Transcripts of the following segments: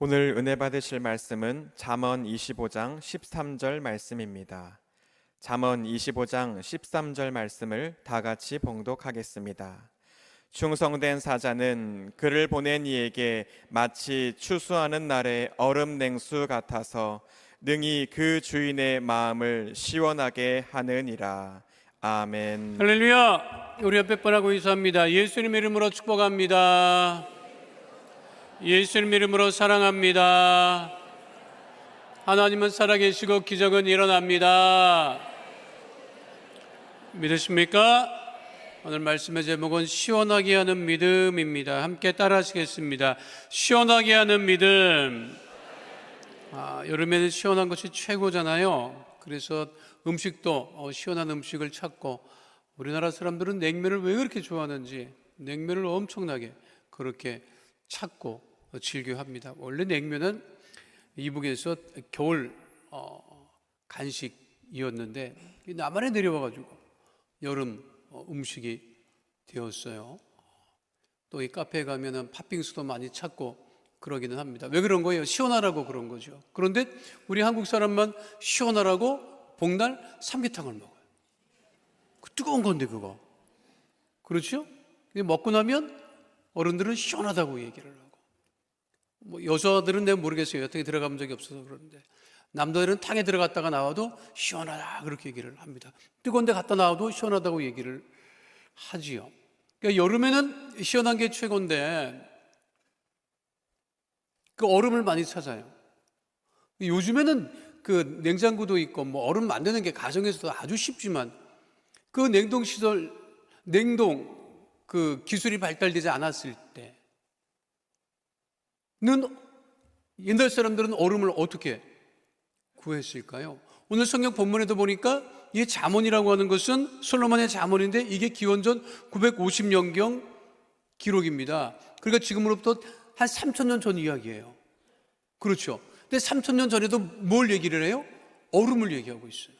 오늘 은혜 받으실 말씀은 잠언 25장 13절 말씀입니다. 잠언 25장 13절 말씀을 다 같이 봉독하겠습니다. 충성된 사자는 그를 보낸 이에게 마치 추수하는 날의 얼음 냉수 같아서 능히 그 주인의 마음을 시원하게 하느니라. 아멘. 할렐루야. 우리 옆에 분하고 인사합니다. 예수님 이름으로 축복합니다. 예수님 이름으로 사랑합니다. 하나님은 살아계시고 기적은 일어납니다. 믿으십니까? 오늘 말씀의 제목은 시원하게 하는 믿음입니다. 함께 따라 하시겠습니다. 시원하게 하는 믿음. 여름에는 시원한 것이 최고잖아요. 그래서 음식도 시원한 음식을 찾고, 우리나라 사람들은 냉면을 왜 그렇게 좋아하는지 냉면을 엄청나게 그렇게 찾고 즐겨합니다. 원래 냉면은 이북에서 겨울 간식이었는데 남한에 내려와가지고 여름 음식이 되었어요. 또 이 카페에 가면은 팥빙수도 많이 찾고 그러기는 합니다. 왜 그런 거예요? 시원하라고 그런 거죠. 그런데 우리 한국 사람만 시원하라고 복날 삼계탕을 먹어요. 그 뜨거운 건데 그거. 그렇죠? 먹고 나면 어른들은 시원하다고 얘기를 하고, 뭐 여자들은 내가 모르겠어요. 여태 들어가본 적이 없어서 그러는데 남자들은 탕에 들어갔다가 나와도 시원하다 그렇게 얘기를 합니다. 뜨거운 데 갔다 나와도 시원하다고 얘기를 하지요. 그러니까 여름에는 시원한 게 최고인데 그 얼음을 많이 찾아요. 요즘에는 그 냉장고도 있고 뭐 얼음 만드는 게 가정에서도 아주 쉽지만, 그 냉동 그 기술이 발달되지 않았을 때는 옛날 사람들은 얼음을 어떻게 구했을까요? 오늘 성경 본문에도 보니까 이 잠언이라고 하는 것은 솔로몬의 잠언인데 이게 기원전 950년경 기록입니다. 그러니까 지금으로부터 한 3,000년 전 이야기예요. 그렇죠? 근데 3,000년 전에도 뭘 얘기를 해요? 얼음을 얘기하고 있어요.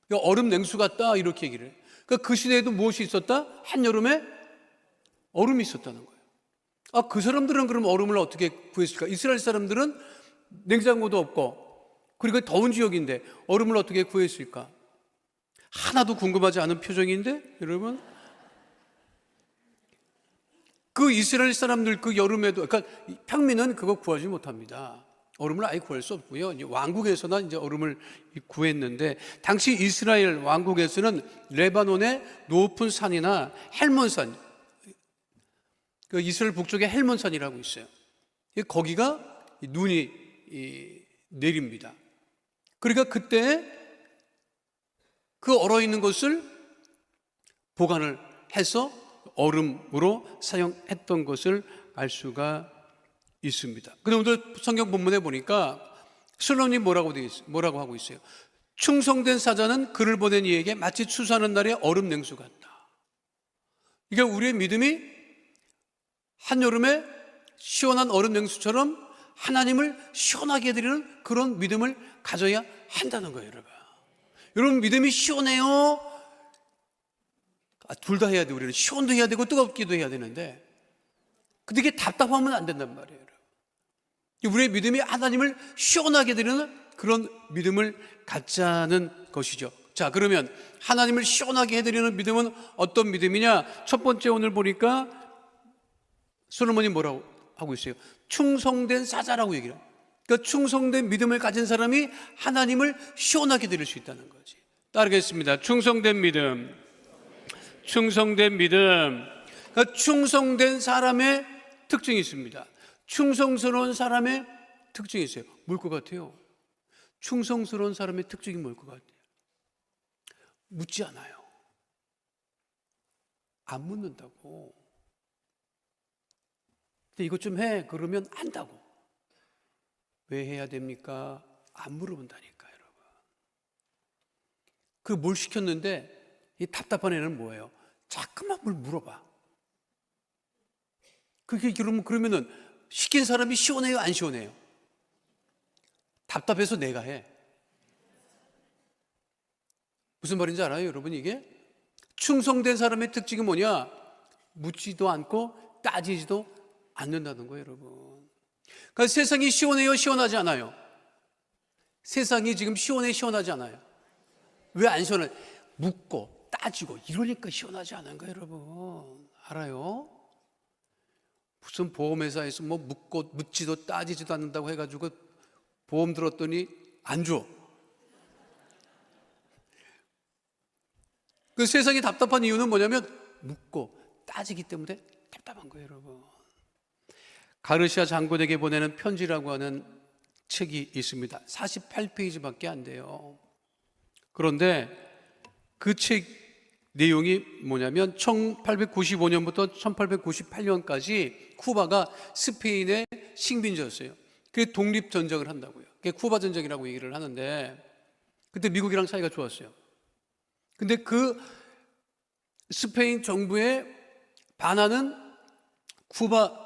그러니까 얼음 냉수 같다 이렇게 얘기를 해요. 그러니까 그 시대에도 무엇이 있었다? 한여름에 얼음이 있었다는 거예요. 그 사람들은 그럼 얼음을 어떻게 구했을까? 이스라엘 사람들은 냉장고도 없고 그리고 더운 지역인데 얼음을 어떻게 구했을까? 하나도 궁금하지 않은 표정인데 여러분, 그 이스라엘 사람들 그 여름에도, 그러니까 평민은 그거 구하지 못합니다. 얼음을 아예 구할 수 없고요. 이제 왕국에서나 이제 얼음을 구했는데, 당시 이스라엘 왕국에서는 레바논의 높은 산이나 헬몬산, 그 이스라엘 북쪽에 헬몬산이라고 있어요. 거기가 눈이 내립니다. 그러니까 그때 그 얼어있는 것을 보관을 해서 얼음으로 사용했던 것을 알 수가 있습니다. 근데 오늘 성경 본문에 보니까 솔로몬이 뭐라고 하고 있어요? 충성된 사자는 그를 보낸 이에게 마치 추수하는 날의 얼음 냉수 같다. 이게 우리의 믿음이 한여름에 시원한 얼음 냉수처럼 하나님을 시원하게 해드리는 그런 믿음을 가져야 한다는 거예요, 여러분. 여러분, 믿음이 시원해요? 둘 다 해야 돼. 우리는 시원도 해야 되고 뜨겁기도 해야 되는데, 근데 이게 답답하면 안 된단 말이에요, 여러분. 우리의 믿음이 하나님을 시원하게 해드리는 그런 믿음을 갖자는 것이죠. 자, 그러면 하나님을 시원하게 해드리는 믿음은 어떤 믿음이냐? 첫 번째, 오늘 보니까 솔로몬이 뭐라고 하고 있어요? 충성된 사자라고 얘기를 해요. 그러니까 충성된 믿음을 가진 사람이 하나님을 시원하게 드릴 수 있다는 거지. 따르겠습니다. 충성된 믿음. 충성된 믿음. 그러니까 충성된 사람의 특징이 있습니다. 충성스러운 사람의 특징이 있어요. 뭘 것 같아요? 충성스러운 사람의 특징이 뭘 것 같아요? 묻지 않아요. 안 묻는다고. 근데 이것 좀 해. 그러면 한다고. 왜 해야 됩니까? 안 물어본다니까, 여러분. 그 뭘 시켰는데 이 답답한 애는 뭐예요? 자꾸만 뭘 물어봐. 그게 그러면은 시킨 사람이 시원해요, 안 시원해요? 답답해서 내가 해. 무슨 말인지 알아요, 여러분? 이게 충성된 사람의 특징이 뭐냐? 묻지도 않고 따지지도 않는다는 거예요, 여러분. 그러니까 세상이 시원해요, 시원하지 않아요? 세상이 지금 시원해, 시원하지 않아요? 왜 안 시원해? 묻고 따지고 이러니까 시원하지 않은 거예요, 여러분. 알아요? 무슨 보험회사에서 뭐 묻지도 따지지도 않는다고 해가지고 보험 들었더니 안 줘. 그 세상이 답답한 이유는 뭐냐면 묻고 따지기 때문에 답답한 거예요, 여러분. 가르시아 장군에게 보내는 편지라고 하는 책이 있습니다. 48페이지밖에 안 돼요. 그런데 그 책 내용이 뭐냐면 1895년부터 1898년까지 쿠바가 스페인의 식민지였어요. 그게 독립전쟁을 한다고요. 그게 쿠바 전쟁이라고 얘기를 하는데 그때 미국이랑 사이가 좋았어요. 근데 그 스페인 정부에 반하는 쿠바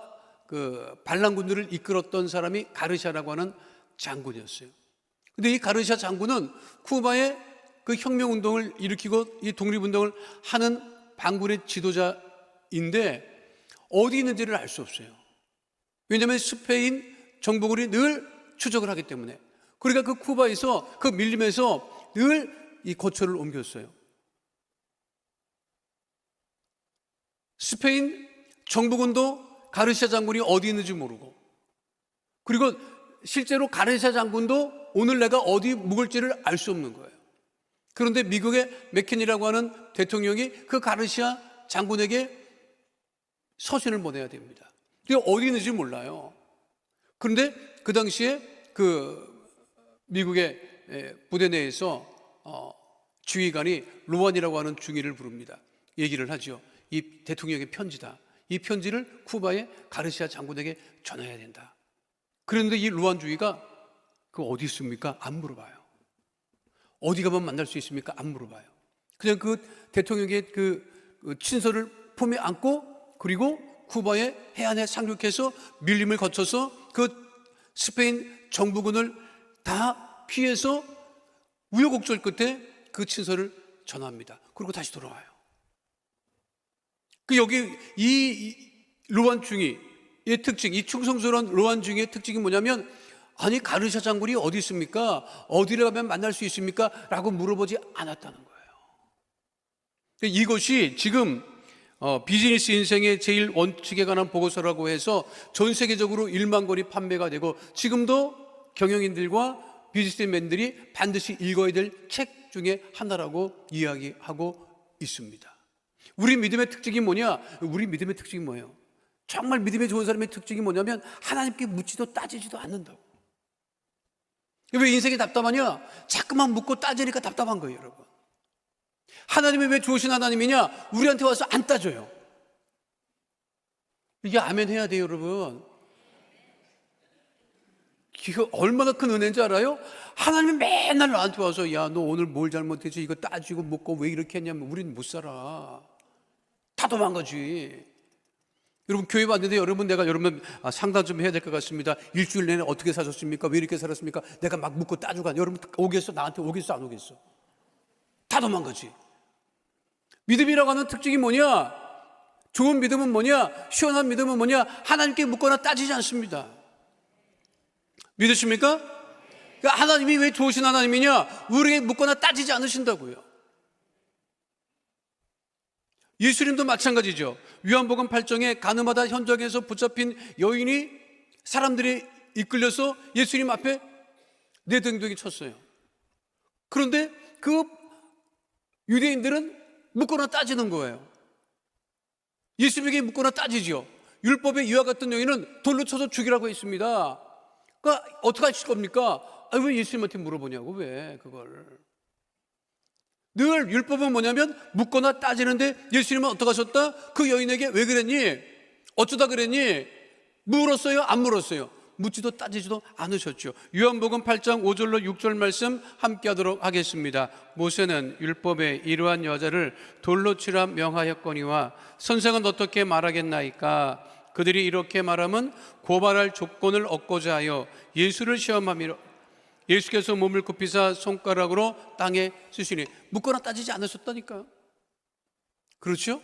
그 반란군들을 이끌었던 사람이 가르시아라고 하는 장군이었어요. 근데 이 가르시아 장군은 쿠바의 그 혁명운동을 일으키고 이 독립운동을 하는 반군의 지도자인데 어디 있는지를 알 수 없어요. 왜냐하면 스페인 정복군이 늘 추적을 하기 때문에. 그러니까 그 쿠바에서 그 밀림에서 늘 이 거처를 옮겼어요. 스페인 정복군도 가르시아 장군이 어디 있는지 모르고, 그리고 실제로 가르시아 장군도 오늘 내가 어디 묵을지를 알 수 없는 거예요. 그런데 미국의 맥켄이라고 하는 대통령이 그 가르시아 장군에게 서신을 보내야 됩니다. 그게 어디 있는지 몰라요. 그런데 그 당시에 그 미국의 부대 내에서 지휘관이 로안이라고 하는 중위를 부릅니다. 얘기를 하죠. 이 대통령의 편지다. 이 편지를 쿠바의 가르시아 장군에게 전해야 된다. 그런데 이 루안 주위가 그 어디 있습니까? 안 물어봐요. 어디 가면 만날 수 있습니까? 안 물어봐요. 그냥 그 대통령의 그 친서를 품에 안고 그리고 쿠바의 해안에 상륙해서 밀림을 거쳐서 그 스페인 정부군을 다 피해서 우여곡절 끝에 그 친서를 전합니다. 그리고 다시 돌아와요. 그 여기 이 로안 중위의 특징, 이 충성스러운 로안 중위의 특징이 뭐냐면, 아니 가르시아 장군이 어디 있습니까? 어디를 가면 만날 수 있습니까? 라고 물어보지 않았다는 거예요. 이것이 지금 비즈니스 인생의 제일 원칙에 관한 보고서라고 해서 전 세계적으로 1만 권이 판매가 되고 지금도 경영인들과 비즈니스맨들이 반드시 읽어야 될 책 중에 하나라고 이야기하고 있습니다. 우리 믿음의 특징이 뭐냐? 우리 믿음의 특징이 뭐예요? 정말 믿음이 좋은 사람의 특징이 뭐냐면 하나님께 묻지도 따지지도 않는다고. 왜 인생이 답답하냐? 자꾸만 묻고 따지니까 답답한 거예요, 여러분. 하나님이 왜 좋으신 하나님이냐? 우리한테 와서 안 따져요. 이게 아멘 해야 돼요, 여러분. 이거 얼마나 큰 은혜인지 알아요? 하나님이 맨날 나한테 와서 야, 너 오늘 뭘 잘못했지? 이거 따지고 묻고 왜 이렇게 했냐면 우리는 못 살아. 다 도망가지. 여러분 교회 왔는데 내가 여러분 상담 좀 해야 될 것 같습니다. 일주일 내내 어떻게 사셨습니까? 왜 이렇게 살았습니까? 내가 막 묻고 따지고 여러분 오겠어? 나한테 오겠어? 안 오겠어? 다 도망가지. 믿음이라고 하는 특징이 뭐냐? 좋은 믿음은 뭐냐? 시원한 믿음은 뭐냐? 하나님께 묻거나 따지지 않습니다. 믿으십니까? 그러니까 하나님이 왜 좋으신 하나님이냐? 우리에게 묻거나 따지지 않으신다고요. 예수님도 마찬가지죠. 요한복음 8장에 가늠하다 현장에서 붙잡힌 여인이 사람들이 이끌려서 예수님 앞에 내등등이 쳤어요. 그런데 그 유대인들은 묻거나 따지는 거예요. 예수님에게 묻거나 따지죠. 율법에 이와 같은 여인은 돌로 쳐서 죽이라고 했습니다. 그러니까 어떻게 하실 겁니까? 왜 예수님한테 물어보냐고. 왜 그걸. 늘 율법은 뭐냐면 묻거나 따지는데 예수님은 어떻게 하셨다? 그 여인에게 왜 그랬니? 어쩌다 그랬니? 물었어요? 안 물었어요? 묻지도 따지지도 않으셨죠. 요한복음 8장 5절로 6절 말씀 함께 하도록 하겠습니다. 모세는 율법에 이러한 여자를 돌로 치라 명하였거니와 선생은 어떻게 말하겠나이까? 그들이 이렇게 말하면 고발할 조건을 얻고자 하여 예수를 시험함이라. 예수께서 몸을 굽히사 손가락으로 땅에 쓰시니. 묻거나 따지지 않으셨다니까요. 그렇죠?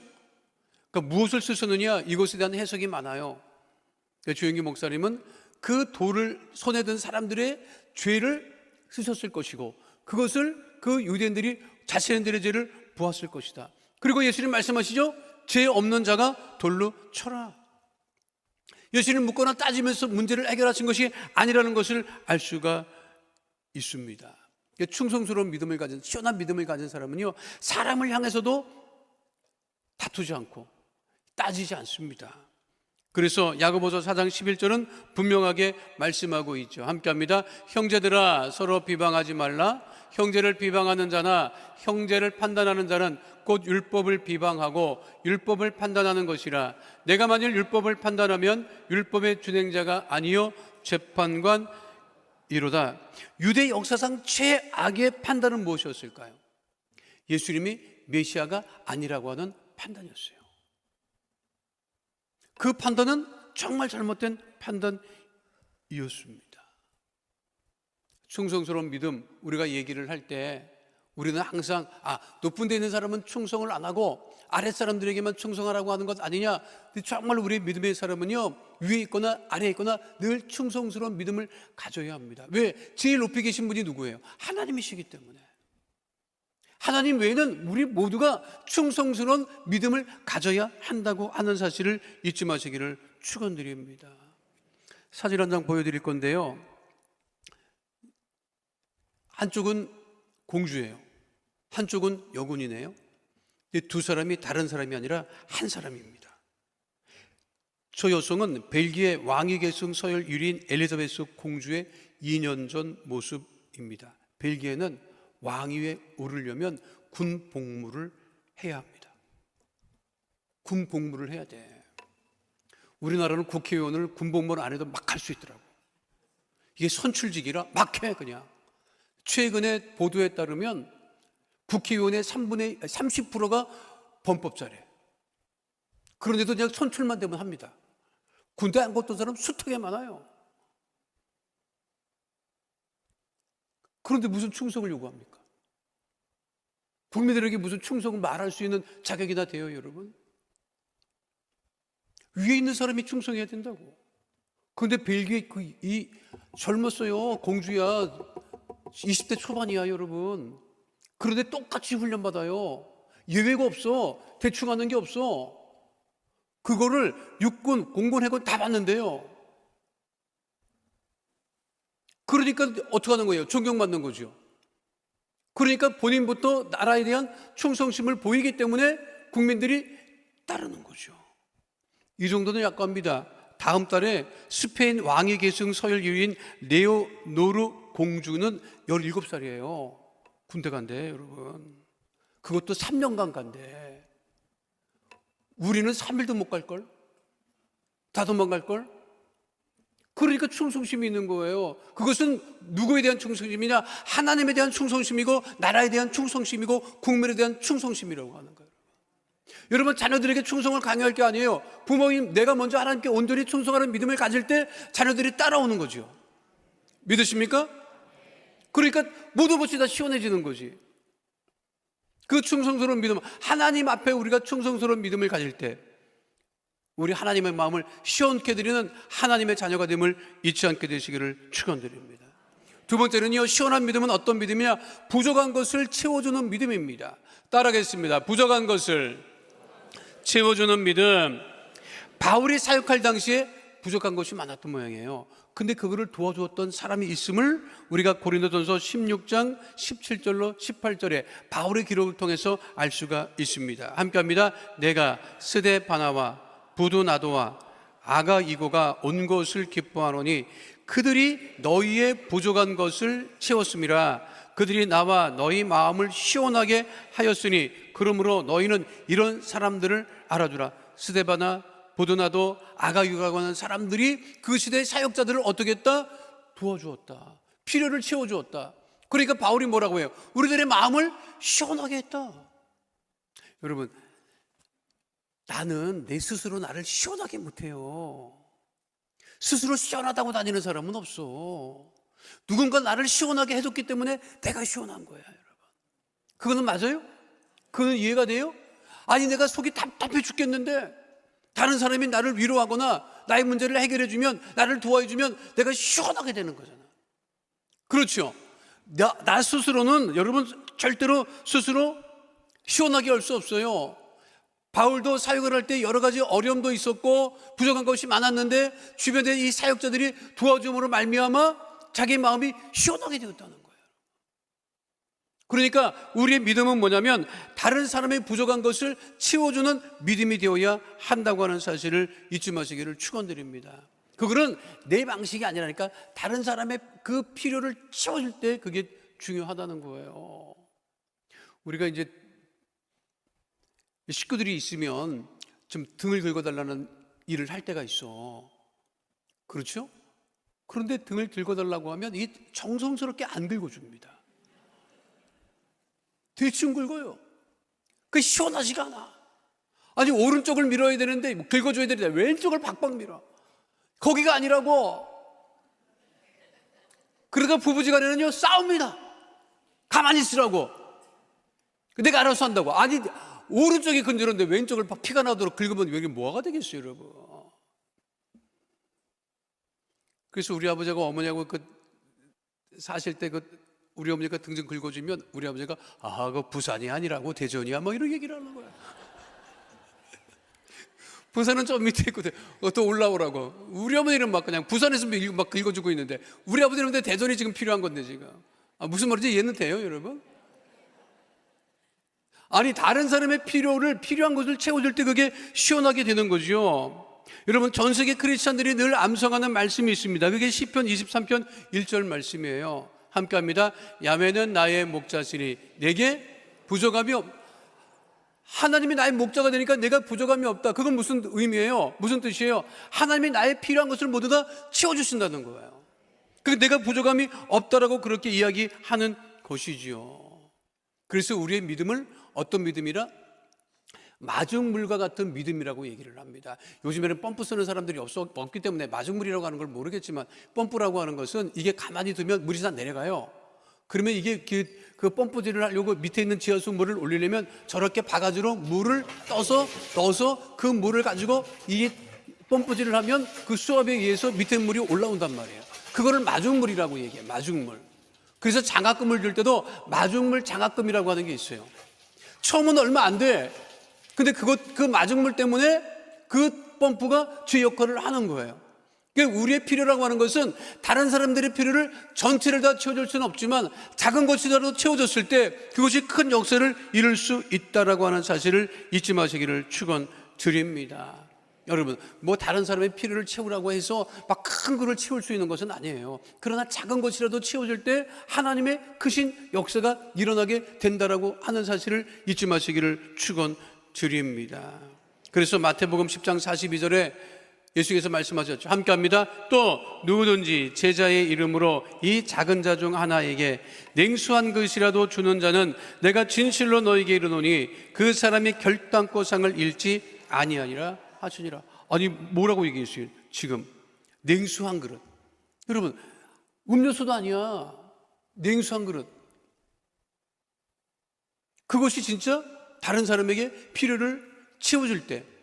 그러니까 무엇을 쓰셨느냐, 이것에 대한 해석이 많아요. 조영기 목사님은 그 돌을 손에 든 사람들의 죄를 쓰셨을 것이고 그것을 그 유대인들이 자신들의 죄를 보았을 것이다. 그리고 예수님 말씀하시죠. 죄 없는 자가 돌로 쳐라. 예수님 묻거나 따지면서 문제를 해결하신 것이 아니라는 것을 알 수가 있습니다. 충성스러운 믿음을 가진, 시원한 믿음을 가진 사람은요, 사람을 향해서도 다투지 않고 따지지 않습니다. 그래서 야고보서 4장 11절은 분명하게 말씀하고 있죠. 함께합니다. 형제들아 서로 비방하지 말라. 형제를 비방하는 자나 형제를 판단하는 자는 곧 율법을 비방하고 율법을 판단하는 것이라. 내가 만일 율법을 판단하면 율법의 준행자가 아니요 재판관이로다. 유대 역사상 최악의 판단은 무엇이었을까요? 예수님이 메시아가 아니라고 하는 판단이었어요. 그 판단은 정말 잘못된 판단이었습니다. 충성스러운 믿음, 우리가 얘기를 할 때 우리는 항상 높은 데 있는 사람은 충성을 안 하고 아랫사람들에게만 충성하라고 하는 것 아니냐. 근데 정말 우리의 믿음의 사람은요, 위에 있거나 아래에 있거나 늘 충성스러운 믿음을 가져야 합니다. 왜? 제일 높이 계신 분이 누구예요? 하나님이시기 때문에. 하나님 외에는 우리 모두가 충성스러운 믿음을 가져야 한다고 하는 사실을 잊지 마시기를 축원드립니다. 사진 한 장 보여드릴 건데요, 한쪽은 공주예요, 한쪽은 여군이네요. 이 두 사람이 다른 사람이 아니라 한 사람입니다. 저 여성은 벨기에 왕위 계승 서열 1위인 엘리자베스 공주의 2년 전 모습입니다. 벨기에는 왕위에 오르려면 군 복무를 해야 합니다. 군 복무를 해야 돼. 우리나라는 국회의원을 군 복무를 안 해도 막 할 수 있더라고. 이게 선출직이라 막 해 그냥. 최근에 보도에 따르면 국회의원의 30%가 범법자래. 그런데도 그냥 선출만 되면 합니다. 군대 안 갔던 사람 숱하게 많아요. 그런데 무슨 충성을 요구합니까? 국민들에게 무슨 충성을 말할 수 있는 자격이나 돼요, 여러분? 위에 있는 사람이 충성해야 된다고. 그런데 벨기에 이 젊었어요. 공주야. 20대 초반이야, 여러분. 그런데 똑같이 훈련받아요. 예외가 없어. 대충 하는 게 없어. 그거를 육군, 공군, 해군 다 받는데요. 그러니까 어떻게 하는 거예요? 존경받는 거죠. 그러니까 본인부터 나라에 대한 충성심을 보이기 때문에 국민들이 따르는 거죠. 이 정도는 약합니다. 다음 달에 스페인 왕위 계승 서열 1위인 레오노르 공주는 17살이에요. 군대 간대, 여러분. 그것도 3년간 간대. 우리는 3일도 못 갈걸? 다 도망갈걸? 그러니까 충성심이 있는 거예요. 그것은 누구에 대한 충성심이냐? 하나님에 대한 충성심이고 나라에 대한 충성심이고 국민에 대한 충성심이라고 하는 거예요. 여러분, 자녀들에게 충성을 강요할 게 아니에요. 부모님, 내가 먼저 하나님께 온전히 충성하는 믿음을 가질 때 자녀들이 따라오는 거죠. 믿으십니까? 그러니까 모든 것이 다 시원해지는 거지. 그 충성스러운 믿음, 하나님 앞에 우리가 충성스러운 믿음을 가질 때 우리 하나님의 마음을 시원케 드리는 하나님의 자녀가 됨을 잊지 않게 되시기를 축원드립니다. 두 번째는요, 시원한 믿음은 어떤 믿음이냐? 부족한 것을 채워주는 믿음입니다. 따라하겠습니다. 부족한 것을 채워주는 믿음. 바울이 사역할 당시에 부족한 것이 많았던 모양이에요. 근데 그거를 도와주었던 사람이 있음을 우리가 고린도전서 16장 17절로 18절에 바울의 기록을 통해서 알 수가 있습니다. 함께합니다. 내가 스데바나와 부두나도와 아가이고가 온 것을 기뻐하노니 그들이 너희의 부족한 것을 채웠음이라. 그들이 나와 너희 마음을 시원하게 하였으니 그러므로 너희는 이런 사람들을 알아주라. 스데바나, 부두나도, 아가이고가 하는 사람들이 그 시대의 사역자들을 어떻게 했다? 도와주었다. 필요를 채워주었다. 그러니까 바울이 뭐라고 해요? 우리들의 마음을 시원하게 했다. 여러분, 나는 내 스스로 나를 시원하게 못해요. 스스로 시원하다고 다니는 사람은 없어. 누군가 나를 시원하게 해줬기 때문에 내가 시원한 거야, 여러분. 그거는 맞아요? 그거는 이해가 돼요? 아니, 내가 속이 답답해 죽겠는데 다른 사람이 나를 위로하거나 나의 문제를 해결해 주면, 나를 도와해 주면 내가 시원하게 되는 거잖아. 그렇죠? 나 스스로는 여러분 절대로 스스로 시원하게 할 수 없어요. 바울도 사역을 할 때 여러 가지 어려움도 있었고 부족한 것이 많았는데 주변에 이 사역자들이 도와줌으로 말미암아 자기 마음이 시원하게 되었다는 거예요. 그러니까 우리의 믿음은 뭐냐면 다른 사람의 부족한 것을 채워주는 믿음이 되어야 한다고 하는 사실을 잊지 마시기를 축원드립니다. 그거는 내 방식이 아니라니까 다른 사람의 그 필요를 채워줄 때 그게 중요하다는 거예요. 우리가 이제 식구들이 있으면 좀 등을 긁어달라는 일을 할 때가 있어. 그렇죠? 그런데 등을 긁어달라고 하면 이 정성스럽게 안 긁어줍니다. 대충 긁어요. 그게 시원하지가 않아. 아니 오른쪽을 밀어야 되는데 긁어줘야 되는데 왼쪽을 박박 밀어. 거기가 아니라고. 그러다가 부부지간에는요 싸웁니다. 가만히 있으라고. 내가 알아서 한다고. 아니 오른쪽이 건드렸는데 왼쪽을 피가 나도록 긁으면 여기 뭐가 되겠어요, 여러분? 그래서 우리 아버지가 어머니하고 사실 때 우리 어머니가 등 좀 긁어주면 우리 아버지가 그 부산이 아니라고 대전이야 뭐 이런 얘기를 하는 거야. 부산은 좀 밑에 있고 또 올라오라고. 우리 어머니는 막 그냥 부산에서 막 긁어주고 있는데 우리 아버지는 근데 대전이 지금 필요한 건데 지금. 무슨 말인지 이해는 돼요, 여러분? 아니 다른 사람의 필요한 것을 채워줄 때 그게 시원하게 되는 거죠. 여러분 전 세계 크리스찬들이 늘 암송하는 말씀이 있습니다. 그게 시편 23편 1절 말씀이에요. 함께 합니다. 야훼는 나의 목자시니 내게 부족함이 하나님이 나의 목자가 되니까 내가 부족함이 없다. 그건 무슨 의미예요? 무슨 뜻이에요? 하나님이 나의 필요한 것을 모두 다 채워주신다는 거예요. 내가 부족함이 없다라고 그렇게 이야기하는 것이지요. 그래서 우리의 믿음을 어떤 믿음이라? 마중물과 같은 믿음이라고 얘기를 합니다. 요즘에는 펌프 쓰는 사람들이 없기 때문에 마중물이라고 하는 걸 모르겠지만 펌프라고 하는 것은 이게 가만히 두면 물이 다 내려가요. 그러면 이게 그 펌프질을 하려고 밑에 있는 지하수 물을 올리려면 저렇게 바가지로 물을 떠서 그 물을 가지고 이 펌프질을 하면 그 수압에 의해서 밑에 물이 올라온단 말이에요. 그거를 마중물이라고 얘기해요. 마중물. 그래서 장학금을 줄 때도 마중물 장학금이라고 하는 게 있어요. 처음은 얼마 안 돼. 근데 그 마중물 때문에 그 펌프가 제 역할을 하는 거예요. 그러니까 우리의 필요라고 하는 것은 다른 사람들의 필요를 전체를 다 채워줄 수는 없지만 작은 것이라도 채워졌을 때 그것이 큰 역사를 이룰 수 있다라고 하는 사실을 잊지 마시기를 축원드립니다. 여러분 뭐 다른 사람의 필요를 채우라고 해서 막 큰 거를 채울 수 있는 것은 아니에요. 그러나 작은 것이라도 채워질 때 하나님의 크신 역사가 일어나게 된다라고 하는 사실을 잊지 마시기를 축원드립니다. 그래서 마태복음 10장 42절에 예수께서 말씀하셨죠. 함께합니다. 또 누구든지 제자의 이름으로 이 작은 자 중 하나에게 냉수한 것이라도 주는 자는 내가 진실로 너에게 이르노니 그 사람이 결단코 상을 잃지 아니하리라 하시니라. 아니 뭐라고 얘기했어요? 지금 냉수한 그릇. 여러분 음료수도 아니야. 냉수한 그릇. 그것이 진짜 다른 사람에게 필요를 채워줄 때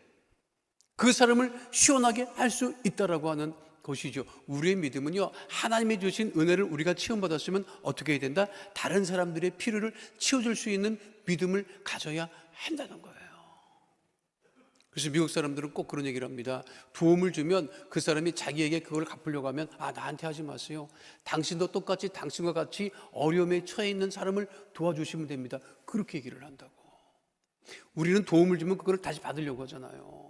그 사람을 시원하게 할 수 있다라고 하는 것이죠. 우리의 믿음은요, 하나님이 주신 은혜를 우리가 체험받았으면 어떻게 해야 된다? 다른 사람들의 필요를 채워줄 수 있는 믿음을 가져야 한다는 거예요. 그래서 미국 사람들은 꼭 그런 얘기를 합니다. 도움을 주면 그 사람이 자기에게 그걸 갚으려고 하면 나한테 하지 마세요. 당신도 똑같이 당신과 같이 어려움에 처해 있는 사람을 도와주시면 됩니다. 그렇게 얘기를 한다고. 우리는 도움을 주면 그걸 다시 받으려고 하잖아요.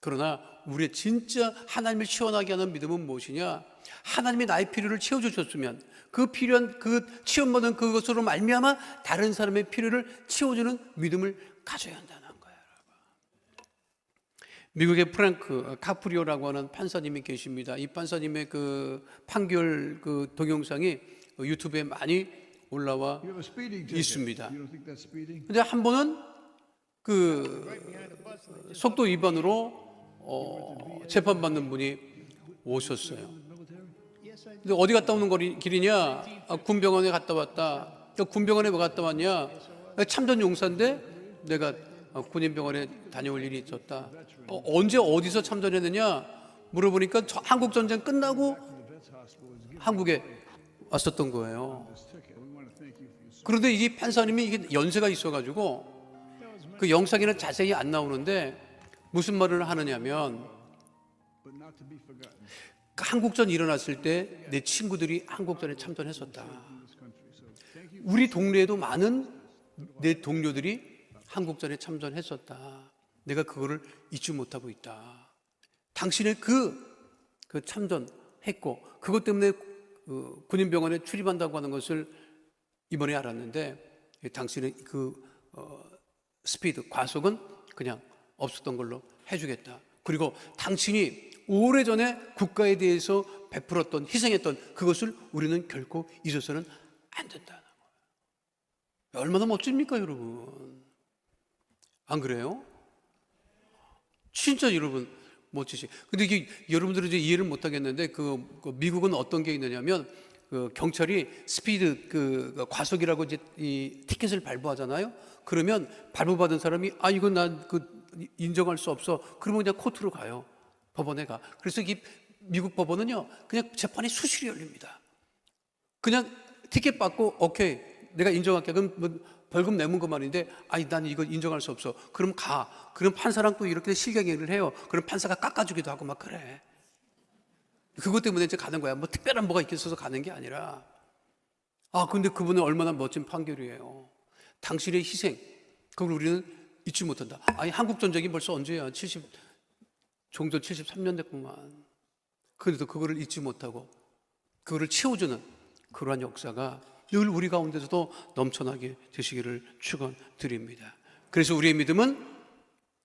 그러나 우리의 진짜 하나님을 시원하게 하는 믿음은 무엇이냐? 하나님이 나의 필요를 채워주셨으면 그 필요한 그 체험받은 그것으로 말미암아 다른 사람의 필요를 채워주는 믿음을 가져야 한다는 거예요. 미국의 프랭크 카프리오라고 하는 판사님이 계십니다. 이 판사님의 그 판결 그 동영상이 유튜브에 많이 올라와 있습니다. 근데 한 번은 그 속도 위반으로 재판받는 분이 오셨어요. 근데 어디 갔다 오는 길이냐? 군병원에 갔다 왔다. 군병원에 왜 갔다 왔냐? 참전 용사인데 내가 군인병원에 다녀올 일이 있었다. 언제 어디서 참전했느냐 물어보니까 한국 전쟁 끝나고 한국에 왔었던 거예요. 그런데 이게 판사님이 이게 연세가 있어가지고 그 영상에는 자세히 안 나오는데 무슨 말을 하느냐면 한국전 일어났을 때 내 친구들이 한국전에 참전했었다. 우리 동네에도 많은 내 동료들이 한국전에 참전했었다. 내가 그거를 잊지 못하고 있다. 당신의 그 참전했고 그것 때문에 군인병원에 출입한다고 하는 것을 이번에 알았는데 당신의 스피드 과속은 그냥 없었던 걸로 해주겠다. 그리고 당신이 오래전에 국가에 대해서 베풀었던 희생했던 그것을 우리는 결코 잊어서는 안 된다는 거예요. 얼마나 멋집니까 여러분? 안 그래요? 진짜 여러분 멋지시. 근데 이게 여러분들은 이제 이해를 못 하겠는데 그 미국은 어떤 게 있느냐면 그 경찰이 스피드 과속이라고 이제 이 티켓을 발부하잖아요. 그러면 발부받은 사람이 이건 난 인정할 수 없어. 그러면 그냥 코트로 가요. 법원에 가. 그래서 이 미국 법원은요 그냥 재판이 수시로 열립니다. 그냥 티켓 받고 오케이 내가 인정할게. 그럼 뭐 벌금 내면 그만인데 난 이거 인정할 수 없어. 그럼 가. 그럼 판사랑 또 이렇게 실갱이를 해요. 그럼 판사가 깎아주기도 하고 막 그래. 그것 때문에 이제 가는 거야. 뭐 특별한 뭐가 있겠어서 가는 게 아니라. 근데 그분은 얼마나 멋진 판결이에요. 당신의 희생, 그걸 우리는 잊지 못한다. 한국 전쟁이 벌써 언제야? 종전 73년 됐구만. 그래도 그거를 잊지 못하고 그거를 채워주는 그러한 역사가 늘 우리 가운데서도 넘쳐나게 되시기를 축원드립니다. 그래서 우리의 믿음은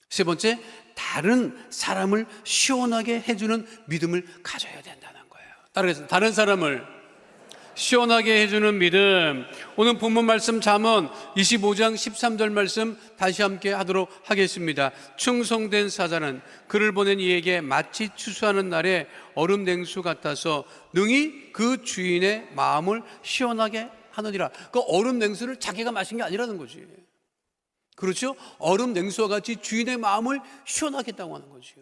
세 번째, 다른 사람을 시원하게 해주는 믿음을 가져야 된다는 거예요. 따라해서 다른 사람을 시원하게 해주는 믿음. 오늘 본문 말씀 잠언 25장 13절 말씀 다시 함께 하도록 하겠습니다. 충성된 사자는 그를 보낸 이에게 마치 추수하는 날에 얼음 냉수 같아서 능히 그 주인의 마음을 시원하게 하느니라. 그 얼음 냉수를 자기가 마신 게 아니라는 거지. 그렇죠? 얼음 냉수와 같이 주인의 마음을 시원하게 했다고 하는 거죠.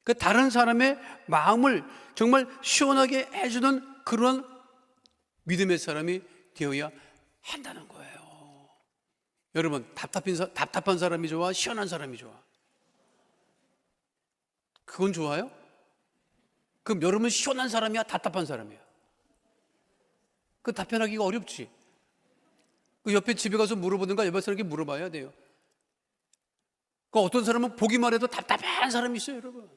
그 다른 사람의 마음을 정말 시원하게 해주는 그런 믿음의 사람이 되어야 한다는 거예요. 여러분, 답답한 사람이 좋아? 시원한 사람이 좋아? 그건 좋아요? 그럼 여러분 시원한 사람이야? 답답한 사람이야? 그 답변하기가 어렵지. 그 옆에 집에 가서 물어보든가 옆에 사람에게 물어봐야 돼요. 그 어떤 사람은 보기만 해도 답답한 사람이 있어요, 여러분.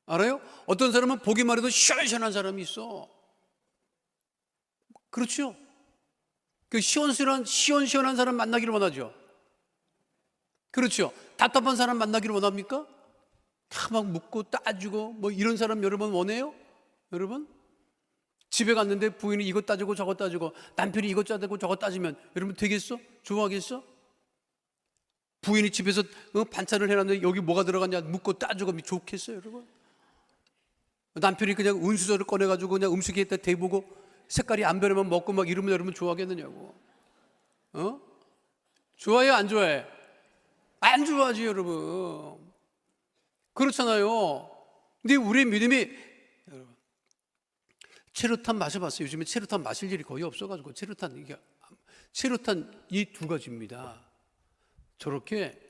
알아요? 어떤 사람은 보기만 해도 시원시원한 사람이 있어. 그렇죠? 그 시원시원한 사람 만나기를 원하죠. 그렇죠? 답답한 사람 만나기를 원합니까? 다 막 묻고 따지고 뭐 이런 사람 여러분 원해요? 여러분? 집에 갔는데 부인이 이것 따지고 저것 따지고 남편이 이것 따지고 저것 따지면 여러분 되겠어? 좋아하겠어? 부인이 집에서 반찬을 해놨는데 여기 뭐가 들어갔냐 묻고 따지고 좋겠어요, 여러분? 남편이 그냥 은수저를 꺼내가지고 그냥 음식에다 대보고 색깔이 안 변하면 먹고 막 이러면 여러분 좋아하겠느냐고. 좋아해요, 안 좋아해? 안 좋아하지, 여러분. 그렇잖아요. 근데 우리의 믿음이, 여러분, 체류탄 마셔봤어요. 요즘에 체류탄 마실 일이 거의 없어가지고 체류탄 이 두 가지입니다. 저렇게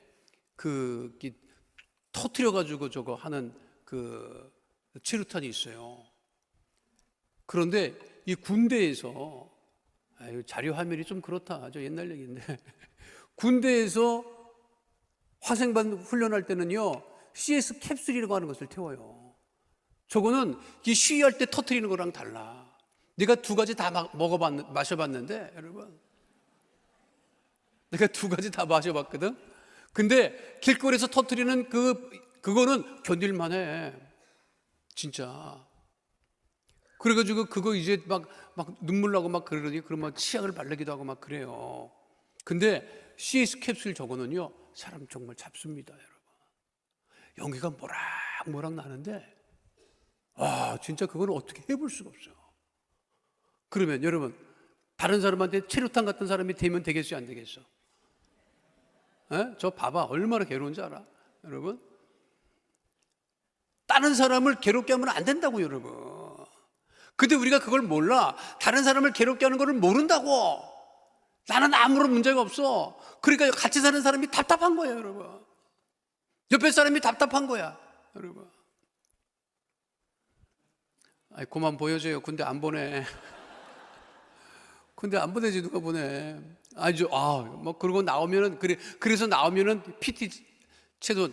터트려가지고 저거 하는 그 체류탄이 있어요. 그런데 이 군대에서 자료 화면이 좀 그렇다. 저 옛날 얘기인데 군대에서 화생반 훈련할 때는요 CS 캡슐이라고 하는 것을 태워요. 저거는 이 시위할 때 터트리는 거랑 달라. 내가 두 가지 다 마셔봤는데 여러분, 내가 두 가지 다 마셔봤거든. 근데 길거리에서 터트리는 그거는 견딜만해, 진짜. 그래가지고 그거 이제 막 눈물 나고 막 그러더니 그러면 치약을 바르기도 하고 막 그래요. 근데 CS 캡슐 저거는요 사람 정말 잡습니다, 여러분. 연기가 모락모락 나는데 진짜 그거는 어떻게 해볼 수가 없어요. 그러면 여러분 다른 사람한테 체류탄 같은 사람이 되면 되겠어요, 안 되겠어? 저 봐봐 얼마나 괴로운지 알아? 여러분, 다른 사람을 괴롭게 하면 안 된다고 여러분. 근데 우리가 그걸 몰라. 다른 사람을 괴롭게 하는 것을 모른다고. 나는 아무런 문제가 없어. 그러니까 같이 사는 사람이 답답한 거예요 여러분. 옆에 사람이 답답한 거야 여러분. 아이, 그만 보여줘요. 군대 안 보내. 군대 안 보내지 누가 보내. 뭐 그러고 나오면은 그래서 나오면은 PT 체도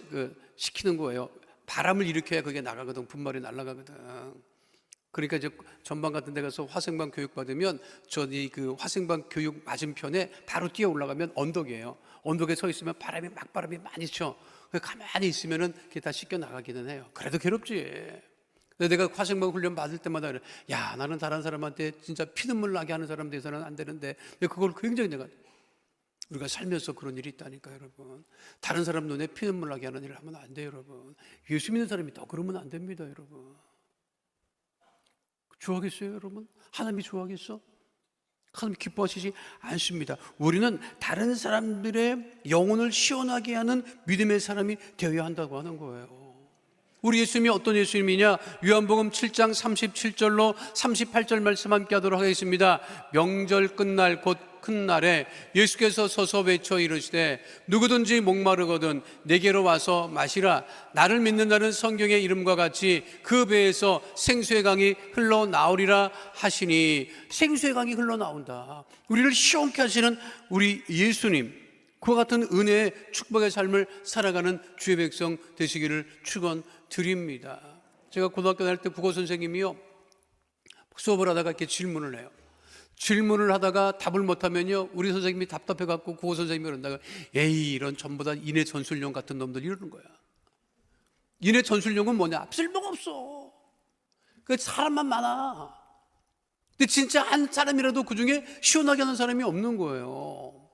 시키는 거예요. 바람을 일으켜야 그게 나가거든. 분말이 날아가거든. 그러니까 이제 전방 같은 데 가서 화생방 교육 받으면 저기 그 화생방 교육 맞은편에 바로 뛰어 올라가면 언덕이에요. 언덕에 서 있으면 바람이 많이 쳐. 가만히 있으면은 그게 다 씻겨 나가기는 해요. 그래도 괴롭지. 내가 화생방 훈련 받을 때마다 그래. 야, 나는 다른 사람한테 진짜 피눈물 나게 하는 사람 돼서는 안 되는데 그걸 굉장히 내가 우리가 살면서 그런 일이 있다니까 여러분. 다른 사람 눈에 피눈물 나게 하는 일을 하면 안 돼요 여러분. 예수 믿는 사람이 더 그러면 안 됩니다 여러분. 좋아하겠어요 여러분? 하나님이 좋아하겠어? 하나님 기뻐하시지 않습니다. 우리는 다른 사람들의 영혼을 시원하게 하는 믿음의 사람이 되어야 한다고 하는 거예요. 우리 예수님이 어떤 예수님이냐? 요한복음 7장 37절로 38절 말씀 함께 하도록 하겠습니다. 명절 끝날 곧 큰 날에 예수께서 서서 외쳐 이르시되 누구든지 목마르거든 내게로 와서 마시라. 나를 믿는 자는 성경의 이름과 같이 그 배에서 생수의 강이 흘러나오리라 하시니, 생수의 강이 흘러나온다. 우리를 시원케 하시는 우리 예수님, 그와 같은 은혜의 축복의 삶을 살아가는 주의 백성 되시기를 축원드립니다. 제가 고등학교 다닐 때 국어 선생님이요, 수업을 하다가 이렇게 질문을 해요. 질문을 하다가 답을 못하면요, 우리 선생님이 답답해갖고 국어 선생님이 그런다고, 에이 이런 전부 다 인해 전술용 같은 놈들 이러는 거야. 인해 전술용은 뭐냐? 쓸모가 없어. 그 사람만 많아. 근데 진짜 한 사람이라도 그 중에 시원하게 하는 사람이 없는 거예요.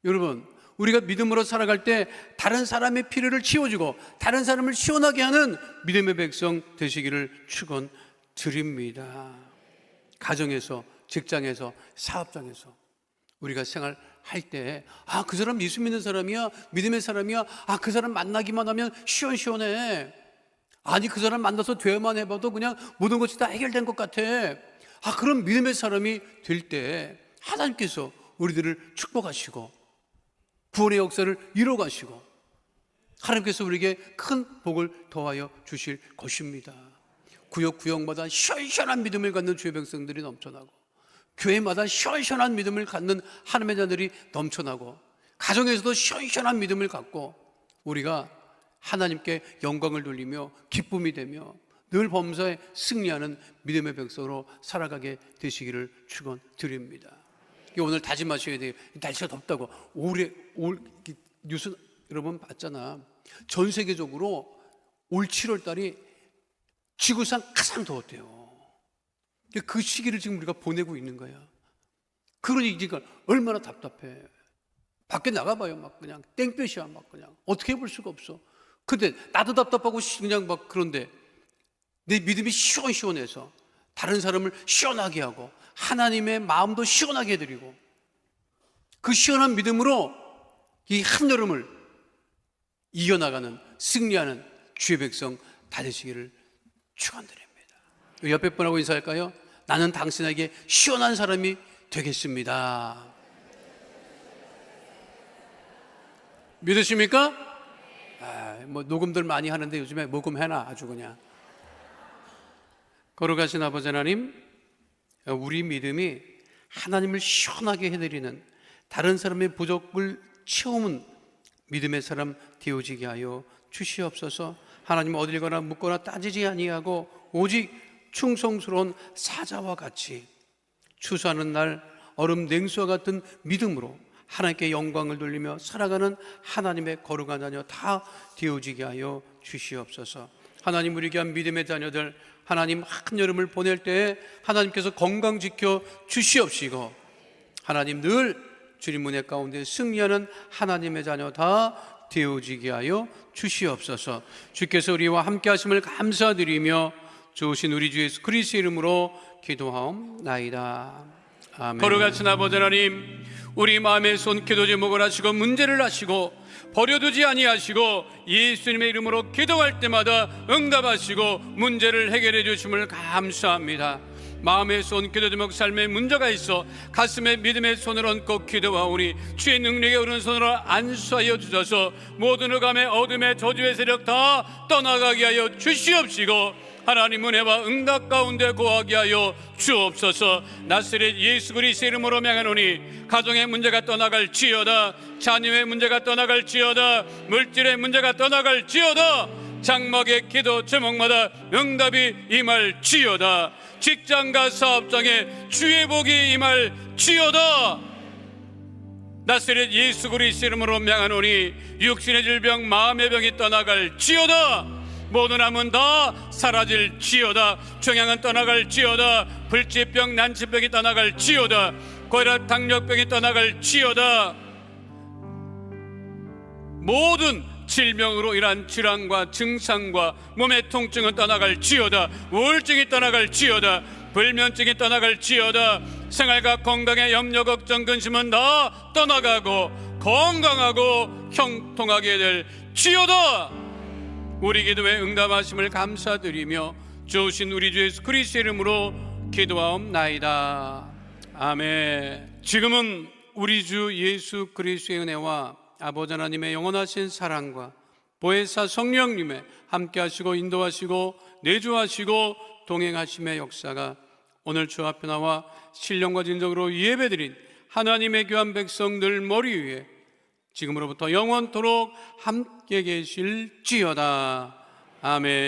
여러분, 우리가 믿음으로 살아갈 때 다른 사람의 필요를 채워주고 다른 사람을 시원하게 하는 믿음의 백성 되시기를 축원드립니다. 가정에서, 직장에서, 사업장에서 우리가 생활할 때, 그 사람 예수 믿는 사람이야, 믿음의 사람이야, 그 사람 만나기만 하면 시원시원해. 아니, 그 사람 만나서 대화만 해봐도 그냥 모든 것이 다 해결된 것 같아. 그런 믿음의 사람이 될 때 하나님께서 우리들을 축복하시고 구원의 역사를 이뤄가시고 하나님께서 우리에게 큰 복을 더하여 주실 것입니다. 구역구역마다 시원시원한 믿음을 갖는 주의 백성들이 넘쳐나고, 교회마다 시원시원한 믿음을 갖는 하나님의 자들이 넘쳐나고, 가정에서도 시원시원한 믿음을 갖고 우리가 하나님께 영광을 돌리며 기쁨이 되며 늘 범사에 승리하는 믿음의 백성으로 살아가게 되시기를 축원드립니다. 오늘 다짐하셔야 돼요. 날씨가 덥다고. 뉴스 여러분 봤잖아. 전 세계적으로 올 7월 달이 지구상 가장 더웠대요. 그 시기를 지금 우리가 보내고 있는 거야. 그러니까 얼마나 답답해. 밖에 나가봐요. 막 그냥 땡볕이야. 막 그냥 어떻게 해볼 수가 없어. 근데 나도 답답하고 그냥 막, 그런데 내 믿음이 시원시원해서 다른 사람을 시원하게 하고 하나님의 마음도 시원하게 해드리고, 그 시원한 믿음으로 이 한여름을 이겨나가는, 승리하는 주의 백성 다 되시기를 축원드립니다. 옆에 분하고 인사할까요? 나는 당신에게 시원한 사람이 되겠습니다. 믿으십니까? 뭐 녹음들 많이 하는데 요즘에 녹음해놔 아주 그냥. 거룩하신 아버지 하나님, 우리 믿음이 하나님을 시원하게 해드리는, 다른 사람의 부족을 채우는 믿음의 사람 되어지게 하여 주시옵소서. 하나님, 어딜 가나 묻거나 따지지 아니하고 오직 충성스러운 사자와 같이 추수하는 날 얼음 냉수와 같은 믿음으로 하나님께 영광을 돌리며 살아가는 하나님의 거룩한 자녀 다 되어지게 하여 주시옵소서. 하나님, 우리 귀한 믿음의 자녀들, 하나님 한여름을 보낼 때 하나님께서 건강 지켜 주시옵시고, 하나님 늘 주님 은혜 가운데 승리하는 하나님의 자녀 다 되어지게 하여 주시옵소서. 주께서 우리와 함께 하심을 감사드리며 좋으신 우리 주 예수 그리스도의 이름으로 기도하옵나이다. 아멘. 거룩하신 아버지 하나님, 우리 마음의 손 기도 제목을 하시고 문제를 하시고 버려두지 아니하시고 예수님의 이름으로 기도할 때마다 응답하시고 문제를 해결해 주심을 감사합니다. 마음의 손 기도 제목 삶에 문제가 있어 가슴에 믿음의 손을 얹고 기도하오니 주의 능력의 오른손으로 안수하여 주셔서 모든 흑암의 어둠의 저주의 세력 다 떠나가게 하여 주시옵시고 하나님 은혜와 응답 가운데 거하게 하여 주옵소서. 나사렛 예수 그리스도의 이름으로 명하노니 가정의 문제가 떠나갈지어다, 자녀의 문제가 떠나갈지어다, 물질의 문제가 떠나갈지어다, 장막의 기도 제목마다 응답이 임할지어다, 직장과 사업장에 주의 복이 임할지어다. 나사렛 예수 그리스도의 이름으로 명하노니 육신의 질병 마음의 병이 떠나갈지어다, 모든 암은 다 사라질지어다, 종양은 떠나갈지어다, 불치병 난치병이 떠나갈지어다, 고혈압 당뇨병이 떠나갈지어다, 모든 질병으로 인한 질환과 증상과 몸의 통증은 떠나갈지어다, 우울증이 떠나갈지어다, 불면증이 떠나갈지어다, 생활과 건강의 염려 걱정 근심은 다 떠나가고 건강하고 형통하게 될지어다. 우리 기도에 응답하심을 감사드리며 주신 우리 주 예수 그리스도의 이름으로 기도하옵나이다. 아멘. 지금은 우리 주 예수 그리스도의 은혜와 아버지 하나님의 영원하신 사랑과 보혜사 성령님의 함께하시고 인도하시고 내주하시고 동행하심의 역사가 오늘 주 앞에 나와 신령과 진정으로 예배드린 하나님의 귀한 백성들 머리 위에 지금으로부터 영원토록 함께 계실지어다. 아멘.